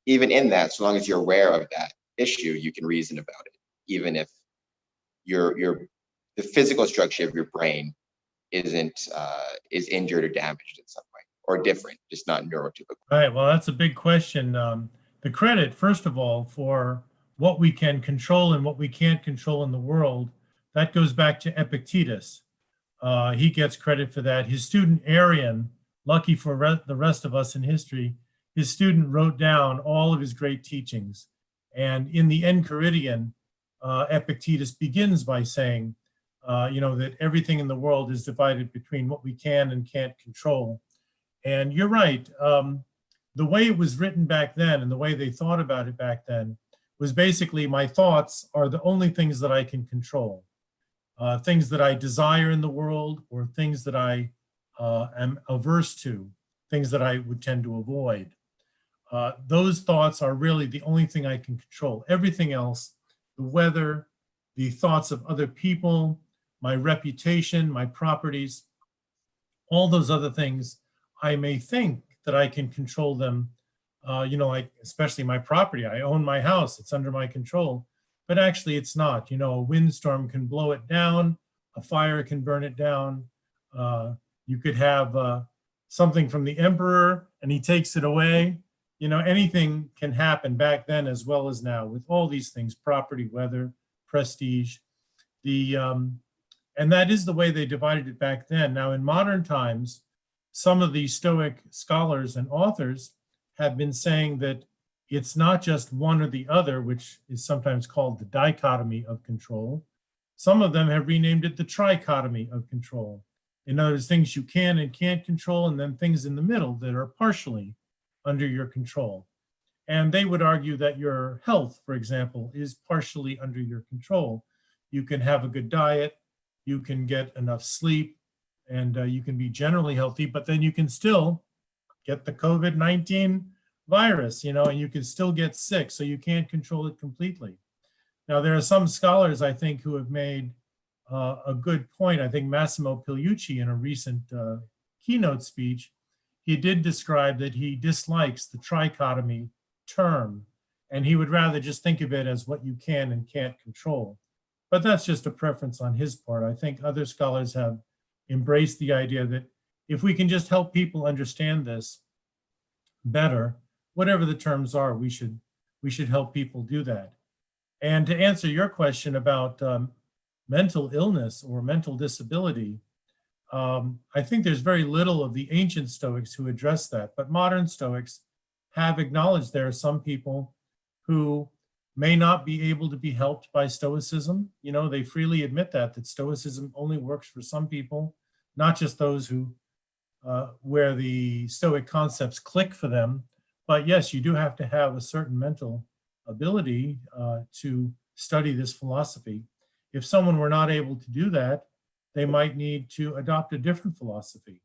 even in that, so long as you're aware of that issue, you can reason about it, even if the physical structure of your brain is injured or damaged in some way, or different, just not neurotypical. All right, well, that's a big question. The credit, first of all, for what we can control and what we can't control in the world, that goes back to Epictetus. He gets credit for that. His student Arian, lucky for the rest of us in history, his student wrote down all of his great teachings. And in the Enchiridion, Epictetus begins by saying, that everything in the world is divided between what we can and can't control. And you're right. The way it was written back then and the way they thought about it back then was basically, my thoughts are the only things that I can control. Things that I desire in the world, or things that I am averse to, things that I would tend to avoid. Those thoughts are really the only thing I can control. Everything else, the weather, the thoughts of other people, my reputation, my properties, all those other things, I may think that I can control them, like especially my property. I own my house, it's under my control, but actually it's not. A windstorm can blow it down, a fire can burn it down. You could have something from the emperor and he takes it away. Anything can happen back then as well as now with all these things: property, weather, prestige. And that is the way they divided it back then. Now, in modern times, some of the Stoic scholars and authors have been saying that it's not just one or the other, which is sometimes called the dichotomy of control. Some of them have renamed it the trichotomy of control. In other words, things you can and can't control, and then things in the middle that are partially under your control. And they would argue that your health, for example, is partially under your control. You can have a good diet, you can get enough sleep, and you can be generally healthy, but then you can still get the COVID-19 virus, and you can still get sick, so you can't control it completely. Now, there are some scholars, I think, who have made a good point. I think Massimo Pigliucci, in a recent keynote speech, he did describe that he dislikes the trichotomy term, and he would rather just think of it as what you can and can't control. But that's just a preference on his part. I think other scholars have embraced the idea that if we can just help people understand this better, whatever the terms are, we should help people do that. And to answer your question about mental illness or mental disability, I think there's very little of the ancient Stoics who address that, but modern Stoics have acknowledged there are some people who may not be able to be helped by Stoicism. They freely admit that Stoicism only works for some people, not just those who, where the Stoic concepts click for them. But yes, you do have to have a certain mental ability to study this philosophy. If someone were not able to do that, they might need to adopt a different philosophy.